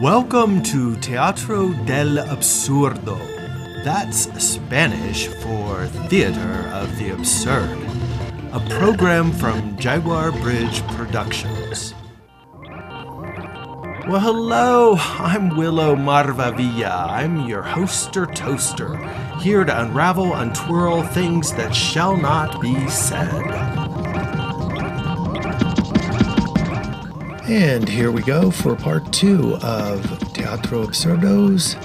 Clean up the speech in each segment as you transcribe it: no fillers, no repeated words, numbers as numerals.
Welcome to Teatro Absurdo. That's Spanish for Theater of the Absurd, a program from Jaguar Bridge Productions. Well, hello, I'm Willow Marvavilla. I'm your hoster toaster, here to unravel, untwirl things that shall not be said. And here we go for part 2 of Teatro Absurdo's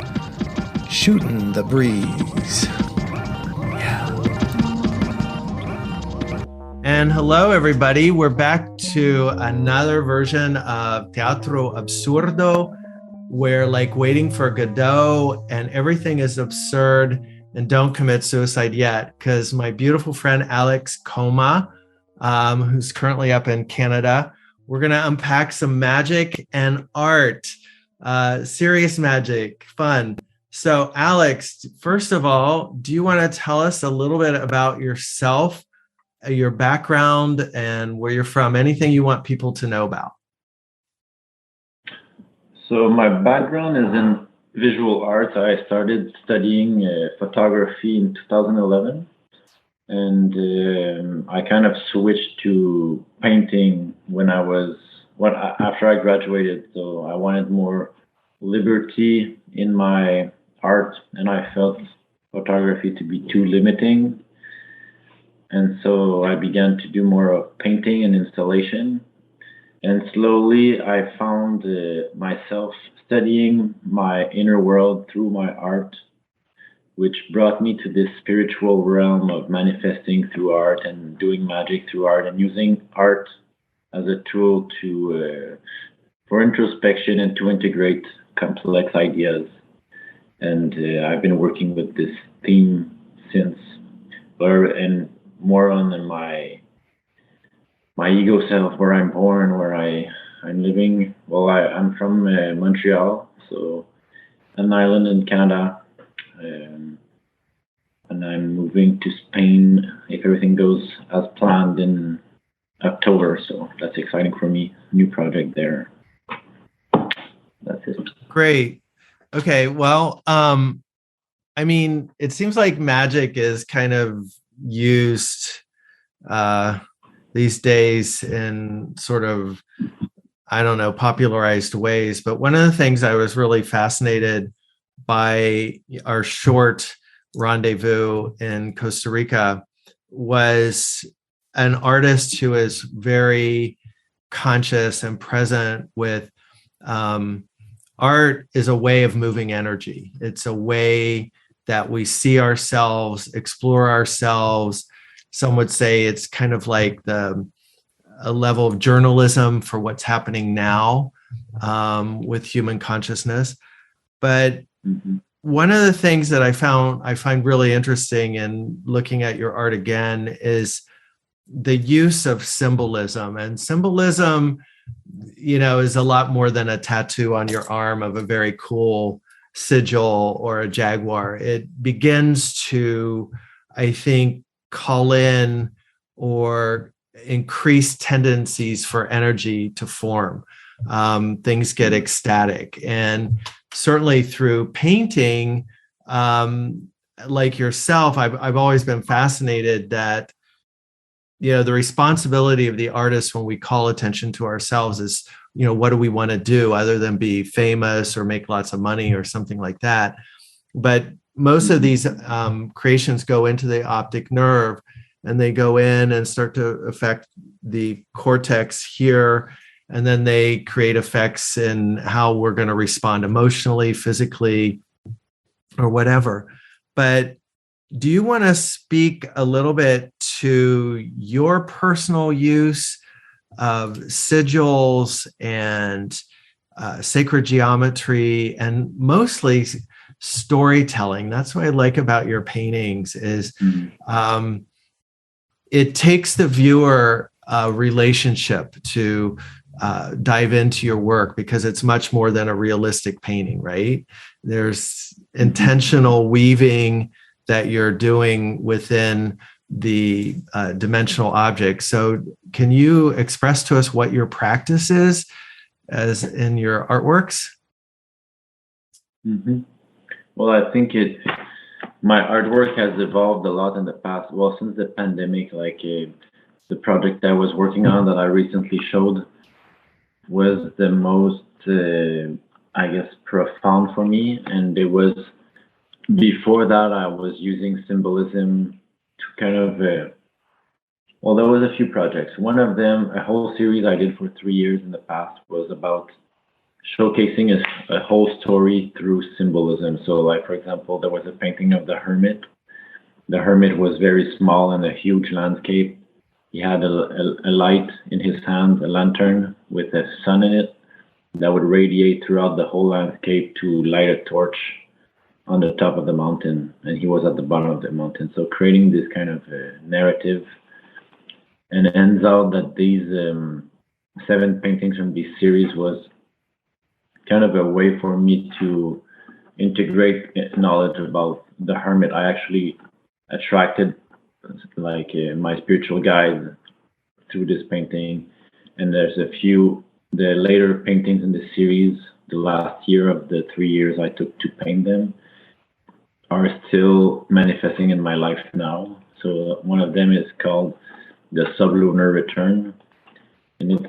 Shooting the Breeze. Yeah. And hello, everybody. We're back to another version of Teatro Absurdo. We're like waiting for Godot and everything is absurd, and don't commit suicide yet, because my beautiful friend Alex Coma, who's currently up in Canada, we're going to unpack some magic and art, serious magic, fun. So Alex, first of all, do you want to tell us a little bit about yourself, your background, and where you're from? Anything you want people to know about? So my background is in visual arts. I started studying photography in 2011. And I kind of switched to painting after I graduated. So I wanted more liberty in my art, and I felt photography to be too limiting. And so I began to do more of painting and installation. And slowly I found myself studying my inner world through my art, which brought me to this spiritual realm of manifesting through art and doing magic through art and using art as a tool for introspection and to integrate complex ideas. And I've been working with this theme since, and more on my ego self, where I'm born, where I'm living. Well, I'm from Montreal, so an island in Canada. And I'm moving to Spain if everything goes as planned in October. So that's exciting for me. New project there. That's it. Great. Okay. Well, I mean, it seems like magic is kind of used these days in sort of, I don't know, popularized ways. But one of the things I was really fascinated by our short rendezvous in Costa Rica was an artist who is very conscious and present with art is a way of moving energy. It's a way that we see ourselves, explore ourselves. Some would say it's kind of like a level of journalism for what's happening now with human consciousness. But one of the things that I find really interesting in looking at your art again is the use of symbolism. And symbolism, is a lot more than a tattoo on your arm of a very cool sigil or a jaguar. It begins to, I think, call in or increase tendencies for energy to form. Things get ecstatic. And certainly through painting, like yourself, I've always been fascinated that, the responsibility of the artist when we call attention to ourselves is, what do we want to do other than be famous or make lots of money or something like that? But most of these creations go into the optic nerve, and they go in and start to affect the cortex here. And then they create effects in how we're going to respond emotionally, physically, or whatever. But do you want to speak a little bit to your personal use of sigils and sacred geometry and mostly storytelling? That's what I like about your paintings is it takes the viewer relationship to dive into your work, because it's much more than a realistic painting, right? There's intentional weaving that you're doing within the dimensional object. So can you express to us what your practice is as in your artworks? Hmm. Well, I think my artwork has evolved a lot in the past. Well, since the pandemic, like the project I was working on that I recently showed was the most, I guess, profound for me. And it was before that, I was using symbolism to kind of, well, there was a few projects. One of them, a whole series I did for 3 years in the past, was about showcasing a whole story through symbolism. So, like, for example, there was a painting of the hermit. The hermit was very small in a huge landscape. He had a light in his hand, a lantern with a sun in it that would radiate throughout the whole landscape to light a torch on the top of the mountain. And he was at the bottom of the mountain. So, creating this kind of narrative. And it ends out that these 7 paintings from this series was kind of a way for me to integrate knowledge about the hermit. I actually attracted like my spiritual guide through this painting, and there's a few the later paintings in the series. The last year of the 3 years I took to paint them are still manifesting in my life now. So one of them is called the sublunar return, and it's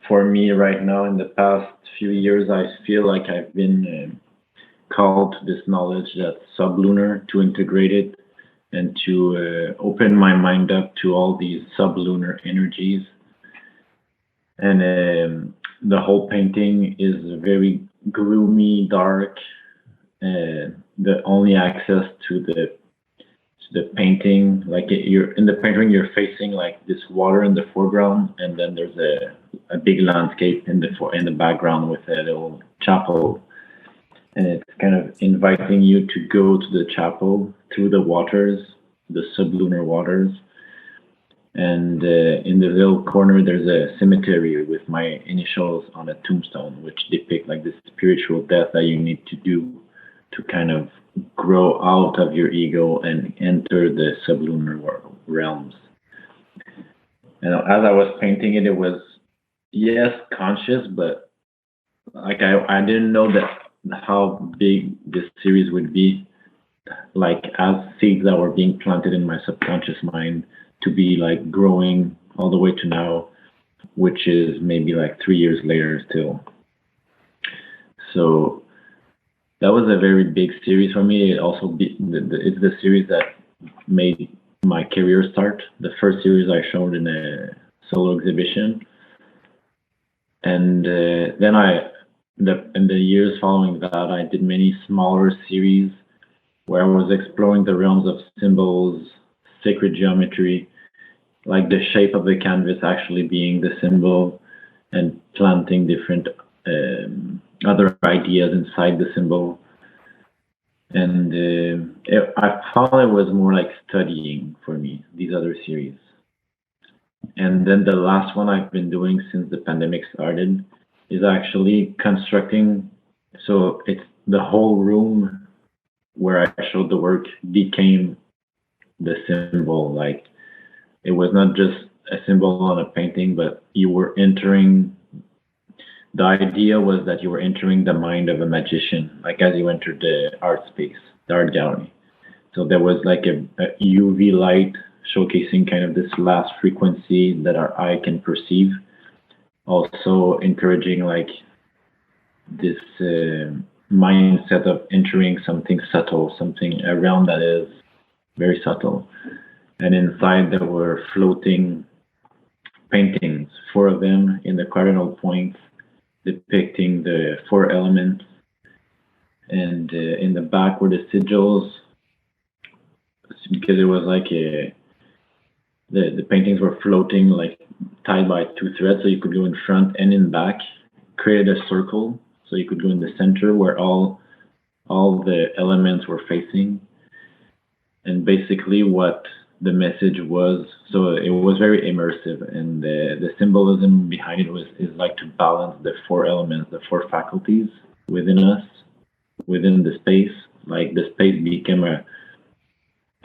for me right now in the past few years, I feel like I've been called to this knowledge that sublunar to integrate it and to open my mind up to all these sublunar energies. And the whole painting is very gloomy, dark. The only access to the painting, like you're in the painting, you're facing like this water in the foreground, and then there's a big landscape in the background with a little chapel, and it's kind of inviting you to go to the chapel through the waters, the sublunar waters. And in the little corner, there's a cemetery with my initials on a tombstone, which depict like this spiritual death that you need to do to kind of grow out of your ego and enter the sublunar realms. And as I was painting it, it was, yes, conscious, but like I didn't know that how big this series would be, like as seeds that were being planted in my subconscious mind to be like growing all the way to now, which is maybe like 3 years later still. So that was a very big series for me. It also it's the series that made my career start. The first series I showed in a solo exhibition, and then in the years following that, I did many smaller series where I was exploring the realms of symbols, sacred geometry, like the shape of the canvas actually being the symbol, and planting different other ideas inside the symbol. And I found it was more like studying for me, these other series. And then the last one I've been doing since the pandemic started is actually constructing. So it's the whole room where I showed the work became the symbol. Like it was not just a symbol on a painting, but you were entering. The idea was that you were entering the mind of a magician, like as you entered the art space, the art gallery. So there was like a UV light showcasing kind of this last frequency that our eye can perceive. Also encouraging like this mindset of entering something subtle, something around that is very subtle. And inside there were floating paintings, 4 of them in the cardinal points, depicting the 4 elements. And in the back were the sigils, because it was like the paintings were floating, like tied by 2 threads, so you could go in front and in back. Created a circle, so you could go in the center where all the elements were facing. And basically, what the message was, so it was very immersive, and the symbolism behind it is like to balance the 4 elements, the 4 faculties within us, within the space. Like the space became a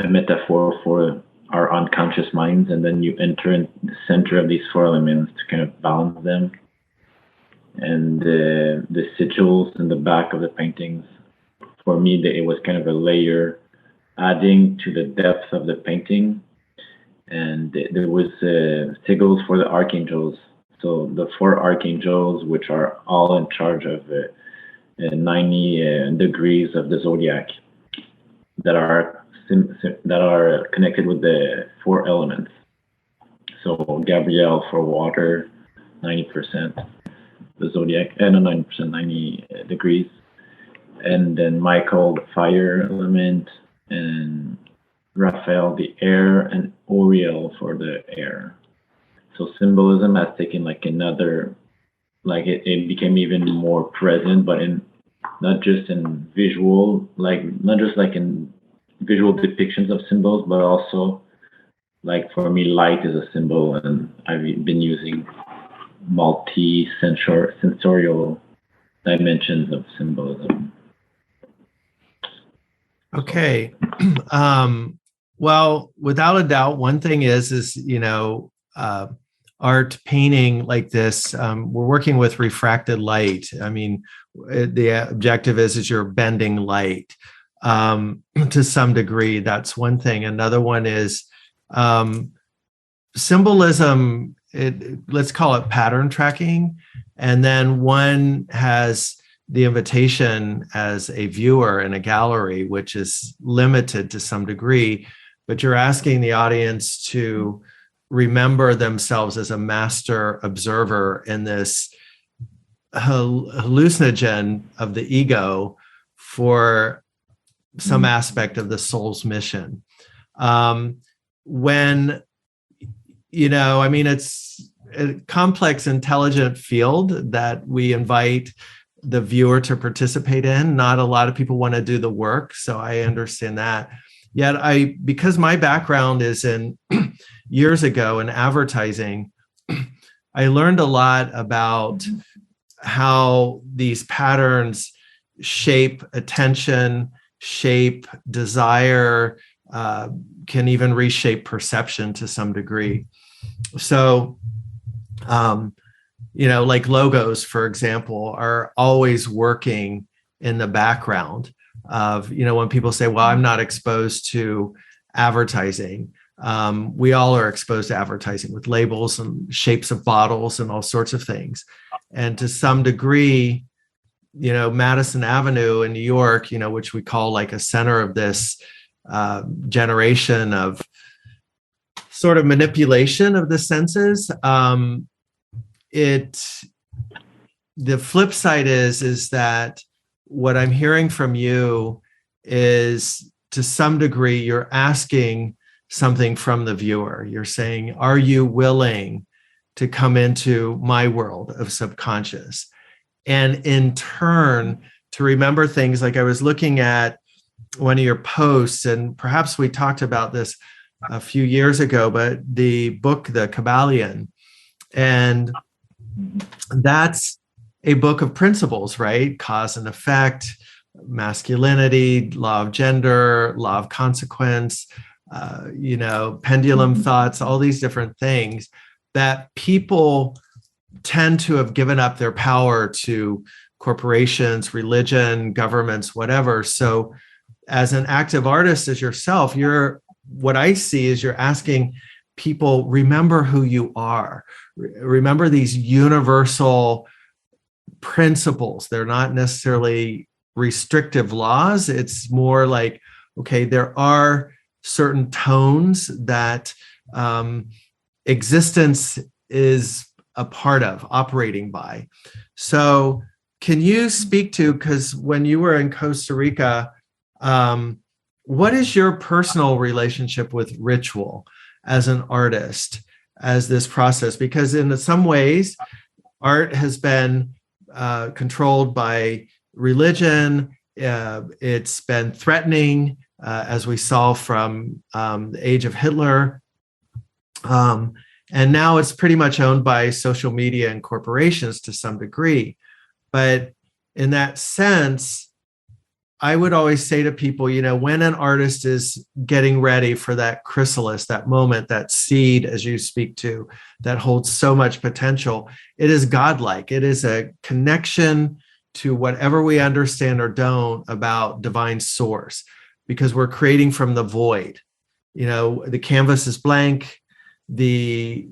metaphor for our unconscious minds, and then you enter in the center of these 4 elements to kind of balance them. and the sigils in the back of the paintings. For me, it was kind of a layer adding to the depth of the painting. And there was sigils for the archangels. So the 4 archangels, which are all in charge of 90 degrees of the zodiac, that are connected with the 4 elements. So Gabriel for water, 90%, the zodiac, no, 90%, 90 degrees. And then Michael, the fire element, and Raphael, the air, and Oriel for the air. So symbolism has taken like another, like it became even more present, but in not just in visual, like not just like in visual depictions of symbols, but also like for me, light is a symbol, and I've been using multi-sensorial dimensions of symbolism. Okay. Well, without a doubt, one thing is art painting like this, we're working with refracted light. I mean, the objective is you're bending light to some degree. That's one thing. Another one is symbolism. Let's call it pattern tracking. And then one has the invitation as a viewer in a gallery, which is limited to some degree, but you're asking the audience to remember themselves as a master observer in this hallucinogen of the ego for some aspect of the soul's mission. When, I mean, it's a complex, intelligent field that we invite the viewer to participate in. Not a lot of people want to do the work, so I understand that. Yet because my background is in years ago in advertising, I learned a lot about how these patterns shape attention, shape desire, can even reshape perception to some degree. So, like logos, for example, are always working in the background of, when people say, well, I'm not exposed to advertising. We all are exposed to advertising with labels and shapes of bottles and all sorts of things. And to some degree, Madison Avenue in New York, which we call like a center of this generation of sort of manipulation of the senses. The flip side is that what I'm hearing from you is, to some degree, you're asking something from the viewer. You're saying, are you willing to come into my world of subconscious? And in turn, to remember things. Like I was looking at one of your posts, and perhaps we talked about this a few years ago, but the book, The Kabbalion, and that's a book of principles, right? Cause and effect, masculinity, law of gender, law of consequence, pendulum thoughts, all these different things that people tend to have given up their power to corporations, religion, governments, whatever. So as an active artist as yourself, what I see is you're asking people, remember who you are. Remember these universal principles. They're not necessarily restrictive laws. It's more like, okay, there are certain tones that existence is a part of, operating by. So can you speak to, because when you were in Costa Rica, what is your personal relationship with ritual as an artist, as this process? Because in some ways, art has been controlled by religion. It's been threatening, as we saw from the age of Hitler. And now it's pretty much owned by social media and corporations to some degree. But in that sense, I would always say to people, when an artist is getting ready for that chrysalis, that moment, that seed, as you speak to, that holds so much potential, it is godlike. It is a connection to whatever we understand or don't about divine source, because we're creating from the void. The canvas is blank. The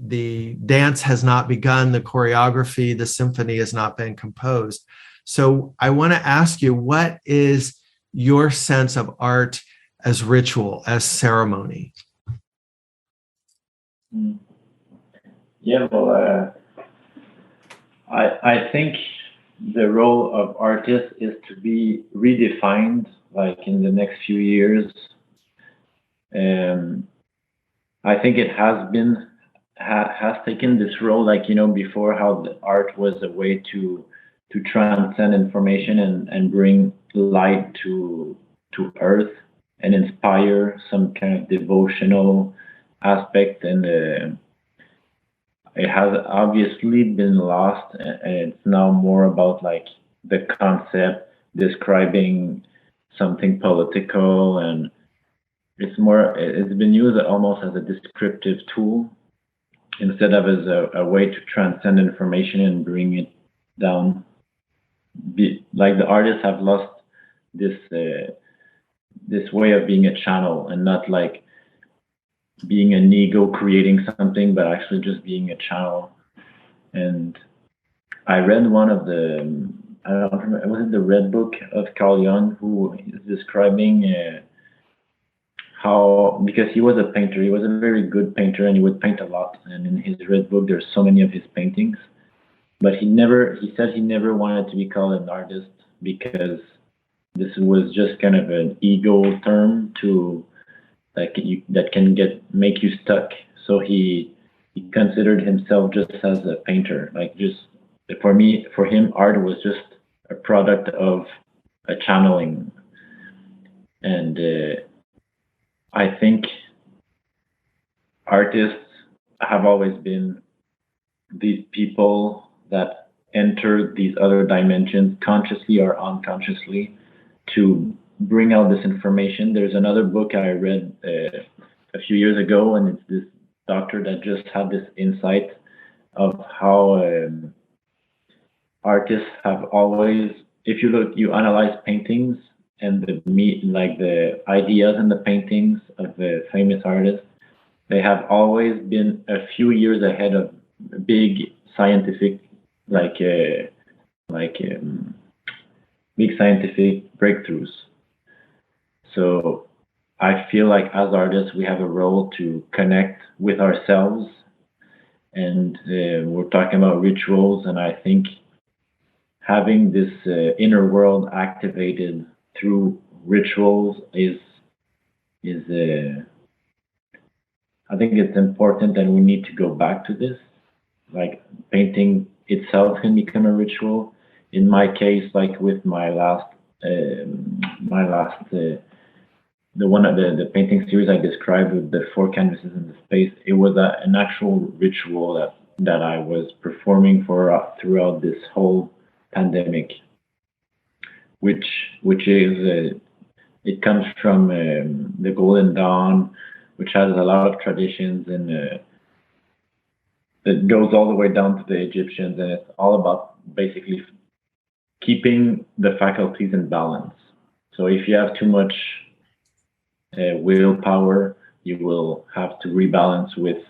dance has not begun. The choreography, the symphony has not been composed. So I want to ask you, what is your sense of art as ritual, as ceremony? Yeah, well, I think the role of artists is to be redefined, like in the next few years. I think it has taken this role, like before, how the art was a way to transcend information and bring light to earth and inspire some kind of devotional aspect, and it has obviously been lost, and it's now more about like the concept describing something political, and it's been used almost as a descriptive tool instead of as a way to transcend information and bring it down. Like the artists have lost this way of being a channel, and not like being an ego creating something, but actually just being a channel. And I read one of the, I don't remember, was it the Red Book of Carl Jung, who is describing how, because he was a painter, he was a very good painter and he would paint a lot. And in his Red Book, there's so many of his paintings, but he said he never wanted to be called an artist, because this was just kind of an ego term to that can make you stuck. So he considered himself just as a painter. Like, just for him, art was just a product of a channeling. And I think artists have always been these people that enter these other dimensions consciously or unconsciously to bring out this information. There's another book I read a few years ago, and it's this doctor that just had this insight of how artists have always, if you analyze paintings and the ideas in the paintings of the famous artists, they have always been a few years ahead of big scientific, big scientific breakthroughs. So I feel like as artists, we have a role to connect with ourselves, and we're talking about rituals, and I think having this inner world activated through rituals is I think it's important, and we need to go back to this. Like, painting itself can become a ritual. In my case, like with the painting series I described with the 4 canvases in the space, it was an actual ritual that I was performing throughout this whole pandemic, which is it comes from the Golden Dawn, which has a lot of traditions, and it goes all the way down to the Egyptians, and it's all about basically keeping the faculties in balance. So if you have too much willpower, you will have to rebalance with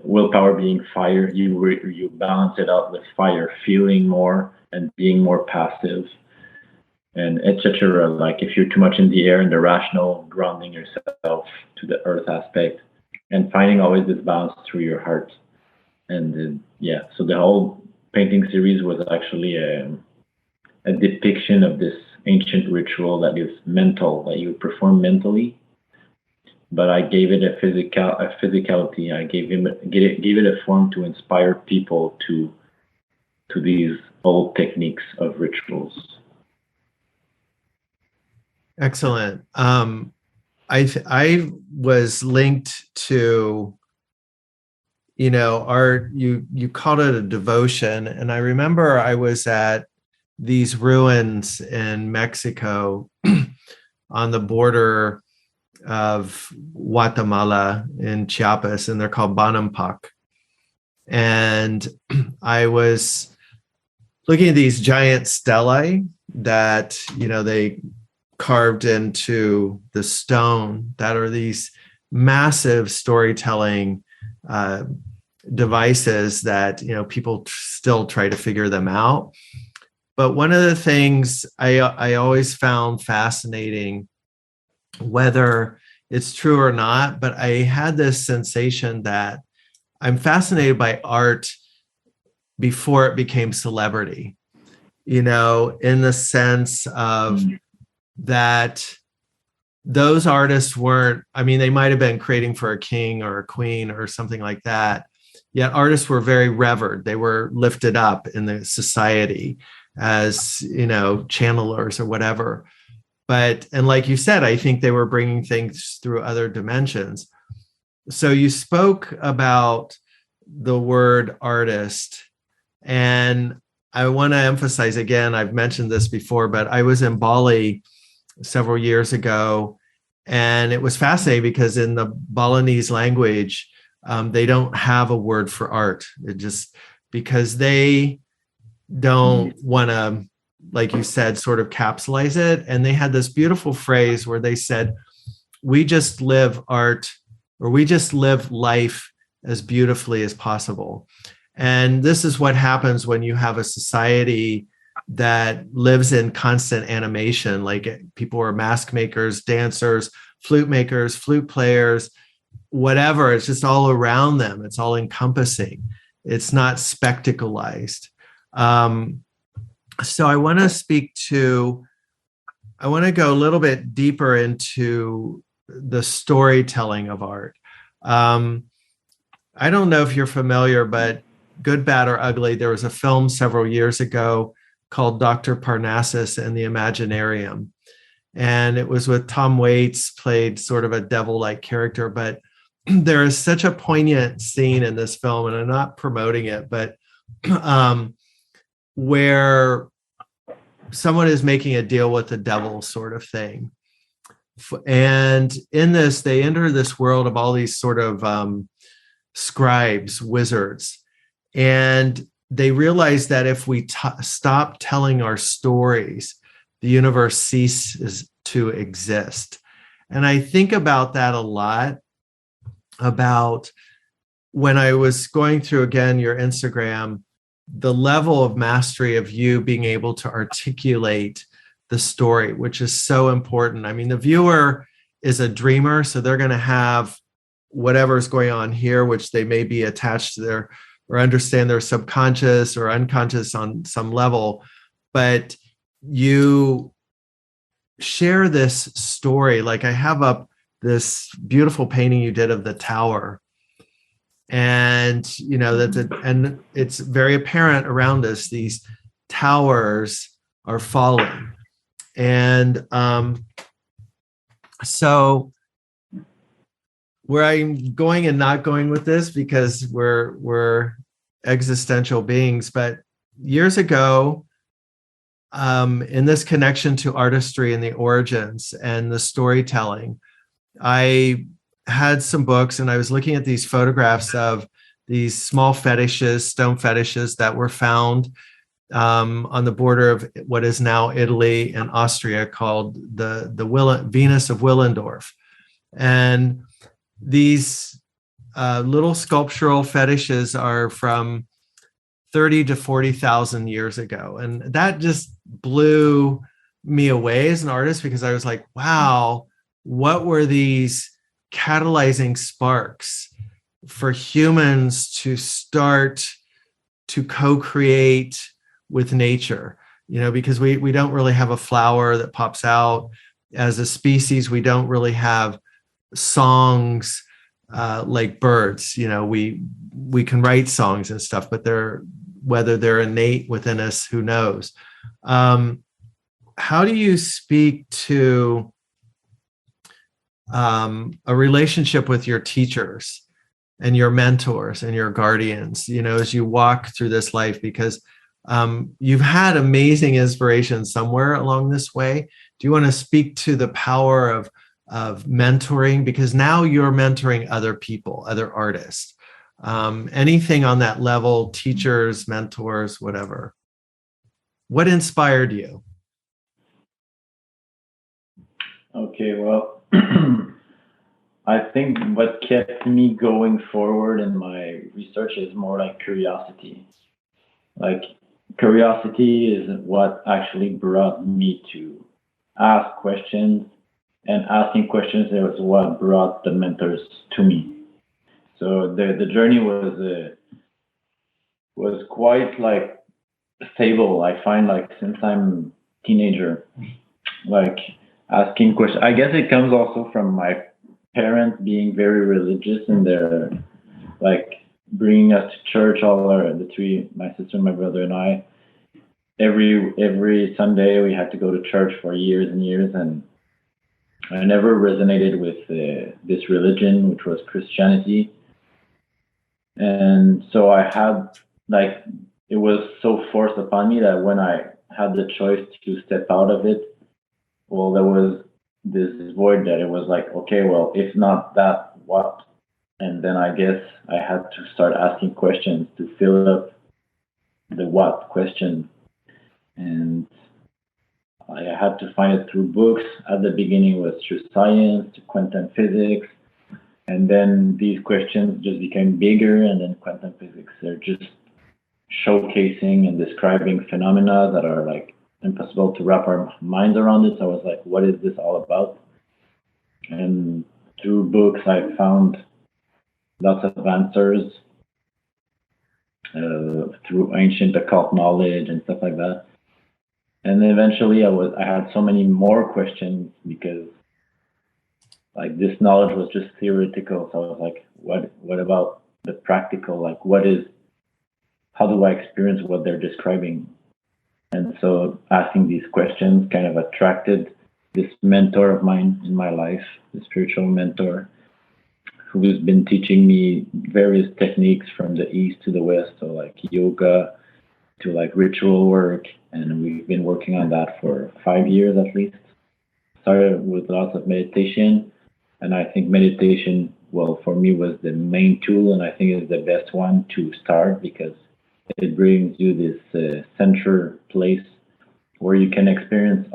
willpower being fire. You balance it out with fire, feeling more and being more passive, and etc. Like, if you're too much in the air and the rational, grounding yourself to the earth aspect, and finding always this balance through your heart. And so the whole painting series was actually a depiction of this ancient ritual that is mental, that you perform mentally, but I gave it a physicality. I gave it a form to inspire people to these old techniques of rituals. Excellent. I was linked to, art. You called it a devotion, and I remember I was at these ruins in Mexico on the border of Guatemala in Chiapas, and they're called Bonampak. And I was looking at these giant stelae that, they carved into the stone, that are these massive storytelling devices that, people still try to figure them out. But one of the things I always found fascinating, whether it's true or not, but I had this sensation that I'm fascinated by art before it became celebrity, in the sense of that those artists weren't, they might have been creating for a king or a queen or something like that. Yet artists were very revered. They were lifted up in the society as, channelers or whatever. And like you said, I think they were bringing things through other dimensions. So you spoke about the word artist, and I want to emphasize again, I've mentioned this before, but I was in Bali several years ago, and it was fascinating because in the Balinese language, they don't have a word for art. It just, because they don't want to, like you said, sort of capsulize it. And they had this beautiful phrase where they said, we just live art, or we just live life as beautifully as possible. And this is what happens when you have a society that lives in constant animation. Like people are mask makers, dancers, flute makers, flute players, whatever. It's just all around them. It's all encompassing. It's not spectacleized. So I want to go a little bit deeper into the storytelling of art. I don't know if you're familiar, but Good, Bad, or Ugly, there was a film several years ago called Dr. Parnassus and the Imaginarium. And it was with Tom Waits, played sort of a devil-like character. But there is such a poignant scene in this film, and I'm not promoting it, but where someone is making a deal with the devil sort of thing. And in this, they enter this world of all these sort of scribes, wizards. And they realize that if we stop telling our stories, the universe ceases to exist. And I think about that a lot, about when I was going through, again, your Instagram, the level of mastery of you being able to articulate the story, which is so important. The viewer is a dreamer, so they're going to have whatever's going on here, which they may be attached to their, or understand their subconscious or unconscious on some level. But you share this story. Like I have up this beautiful painting you did of the tower. And, and it's very apparent around us, these towers are falling. And so where I'm going and not going with this, because we're existential beings, but years ago, in this connection to artistry and the origins and the storytelling, I had some books, and I was looking at these photographs of these small fetishes, stone fetishes that were found on the border of what is now Italy and Austria, called the Venus of Willendorf. And these little sculptural fetishes are from 30 to 40,000 years ago. And that just blew me away as an artist, because I was like, wow, what were these catalyzing sparks for humans to start to co-create with nature? Because we don't really have a flower that pops out. As a species, we don't really have songs like birds. We can write songs and stuff, but whether they're innate within us, who knows? How do you speak to a relationship with your teachers and your mentors and your guardians, as you walk through this life? Because You've had amazing inspiration somewhere along this way. Do you want to speak to the power of mentoring? Because now you're mentoring other people, other artists. Anything on that level, teachers, mentors, whatever. What inspired you? Okay, well, I think what kept me going forward in my research is more like curiosity. Like, curiosity is what actually brought me to ask questions, and asking questions is what brought the mentors to me. So the journey was quite like stable. I find, like, since I'm teenager, like, asking questions. I guess it comes also from my parents being very religious, and they're like bringing us to church, all our the three, my sister, my brother, and I. Every Sunday we had to go to church for years and years, and I never resonated with this religion, which was Christianity. And so I had, like, it was so forced upon me that when I had the choice to step out of it, well, there was this void that it was like, okay, well, if not that, what? And then I guess I had to start asking questions to fill up the what question. And I had to find it through books. At the beginning, it was through science, to quantum physics. And then these questions just became bigger, and then quantum physics, they're just showcasing and describing phenomena that are like impossible to wrap our minds around it. So I was like, what is this all about? And through books, I found lots of answers through ancient occult knowledge and stuff like that. And then eventually, I had so many more questions because, like, this knowledge was just theoretical. So I was like, what about the practical? Like, how do I experience what they're describing? And so asking these questions kind of attracted this mentor of mine in my life, the spiritual mentor, who's been teaching me various techniques from the east to the west, so like yoga to like ritual work. And we've been working on that for 5 years at least. Started with lots of meditation, and I think meditation, well, for me, was the main tool, and I think it's the best one to start because it brings you this center place where you can experience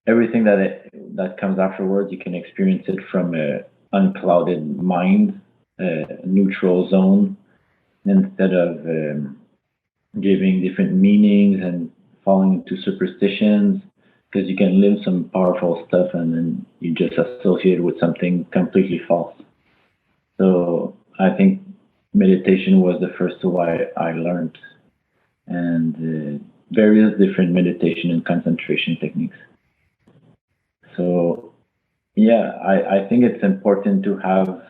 everything that comes afterwards. You can experience it from a unclouded mind, a neutral zone, instead of giving different meanings and falling into superstitions, because you can live some powerful stuff and then you just associate it with something completely false. So I think meditation was the first tool I learned, and various different meditation and concentration techniques. So yeah, I think it's important to have.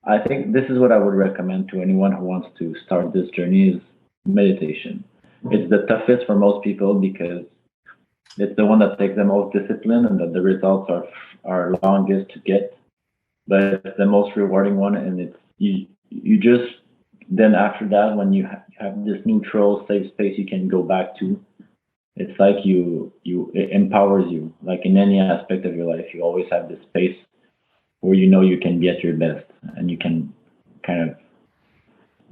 I think this is what I would recommend to anyone who wants to start this journey is meditation. It's the toughest for most people because it's the one that takes the most discipline and that the results are longest to get, but it's the most rewarding one. And it's you just then after that, when you have this neutral safe space you can go back to, it's like it empowers you. Like in any aspect of your life, you always have this space where you know you can be at your best and you can kind of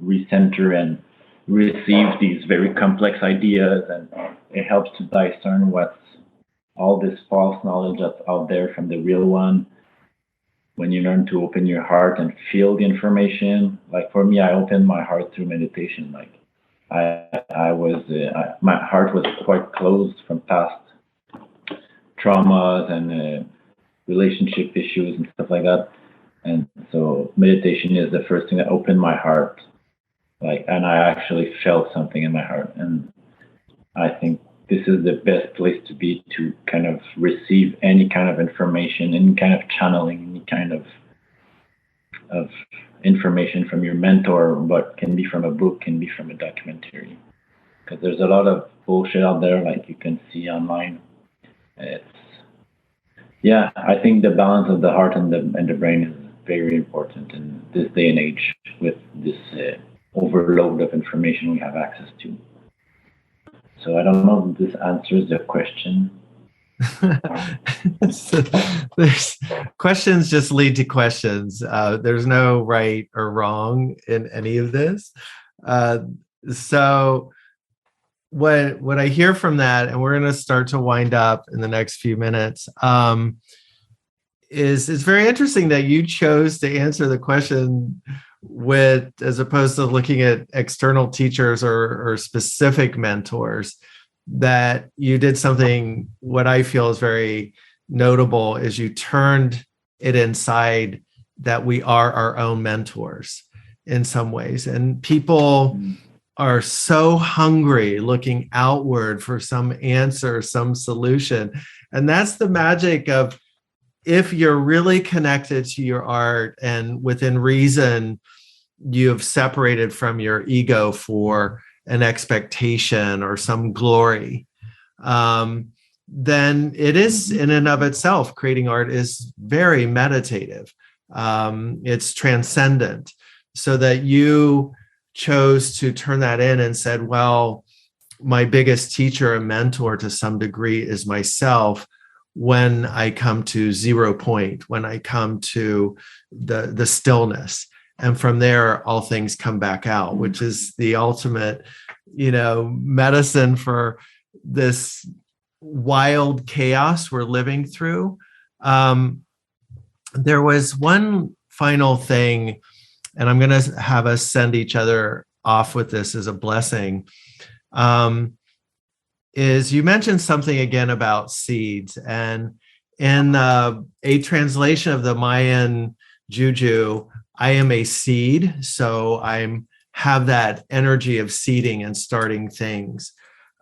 recenter and receive these very complex ideas, and it helps to discern what's all this false knowledge that's out there from the real one. When you learn to open your heart and feel the information, like for me, I opened my heart through meditation. Like my heart was quite closed from past traumas and relationship issues and stuff like that. And so meditation is the first thing that opened my heart, like, and I actually felt something in my heart. And I think this is the best place to be to kind of receive any kind of information, any kind of channeling, any kind of information from your mentor, but can be from a book, can be from a documentary. Because there's a lot of bullshit out there, like you can see online. Yeah, I think the balance of the heart and the brain is very important in this day and age with this overload of information we have access to. So I don't know if this answers the question. So there's questions just lead to questions. There's no right or wrong in any of this. So what I hear from that, and we're going to start to wind up in the next few minutes, is it's very interesting that you chose to answer the question with, as opposed to looking at external teachers or specific mentors, that you did something, what I feel is very notable, is you turned it inside, that we are our own mentors in some ways. And people are so hungry looking outward for some answer, some solution. And that's the magic of, if you're really connected to your art and within reason, you've separated from your ego for an expectation or some glory, then it is in and of itself, creating art is very meditative. It's transcendent, so that you chose to turn that in and said, well, my biggest teacher and mentor to some degree is myself. When I come to 0 point, when I come to the stillness, and from there, all things come back out, which is the ultimate, medicine for this wild chaos we're living through. There was one final thing, and I'm going to have us send each other off with this as a blessing. Is you mentioned something again about seeds, and in a translation of the Mayan juju, I am a seed, so I have that energy of seeding and starting things.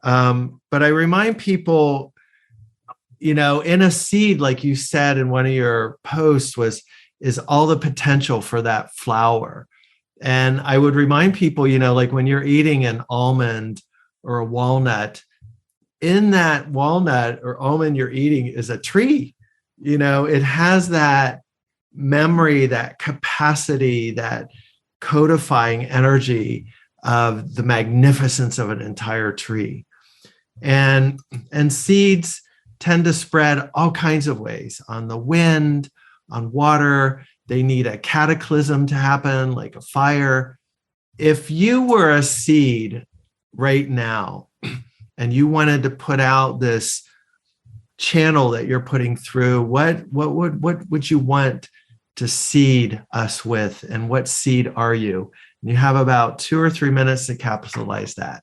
But I remind people, in a seed, like you said in one of your posts, is all the potential for that flower. And I would remind people, like when you're eating an almond or a walnut, in that walnut or almond you're eating is a tree. It has that memory, that capacity, that codifying energy of the magnificence of an entire tree. And seeds tend to spread all kinds of ways, on the wind, on water. They need a cataclysm to happen, like a fire. If you were a seed right now, and you wanted to put out this channel that you're putting through, what would you want to seed us with, and what seed are you? And you have about 2 or 3 minutes to capitalize that.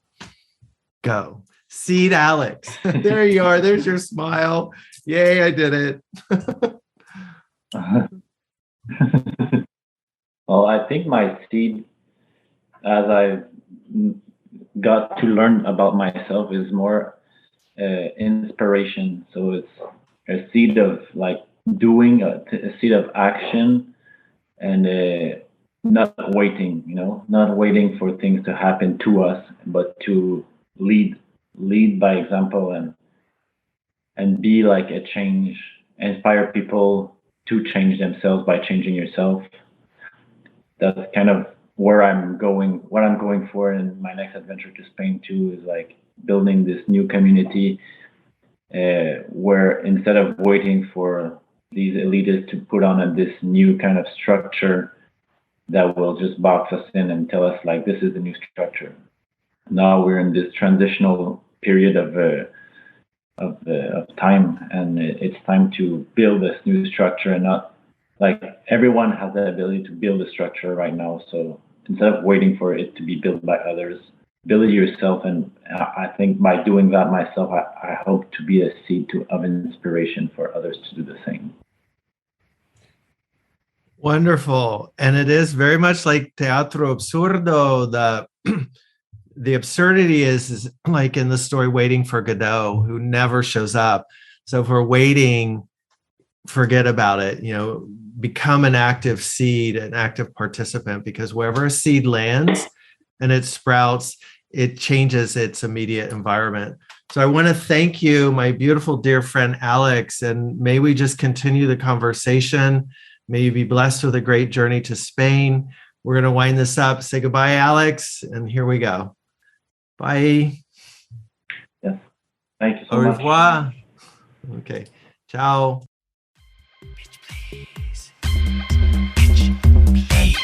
Go. Seed Alex. There you are. There's your smile. Yay, I did it. Well, I think my seed, as I got to learn about myself, is more inspiration. So it's a seed of like doing, a seed of action, and not waiting, not waiting for things to happen to us, but to lead by example, and be like a change, inspire people to change themselves by changing yourself. That's kind of where I'm going, what I'm going for in my next adventure to Spain too, is like building this new community where, instead of waiting for these elitists to put on this new kind of structure that will just box us in and tell us like, this is the new structure. Now we're in this transitional period of time, and it's time to build this new structure, and not like everyone has the ability to build a structure right now. So instead of waiting for it to be built by others, build it yourself. And I think by doing that myself, I hope to be a seed of inspiration for others to do the same. Wonderful. And it is very much like Teatro Absurdo. The absurdity is like in the story Waiting for Godot, who never shows up. So if we're waiting, forget about it, become an active seed, an active participant, because wherever a seed lands and it sprouts, it changes its immediate environment. So I want to thank you, my beautiful dear friend Alex, and may we just continue the conversation. May you be blessed with a great journey to Spain. we're going to wind this up. Say goodbye, Alex. And here we go. Bye. Yes. Thank you so Au much. revoir. Okay. Ciao. Bitch, please. Bitch, please.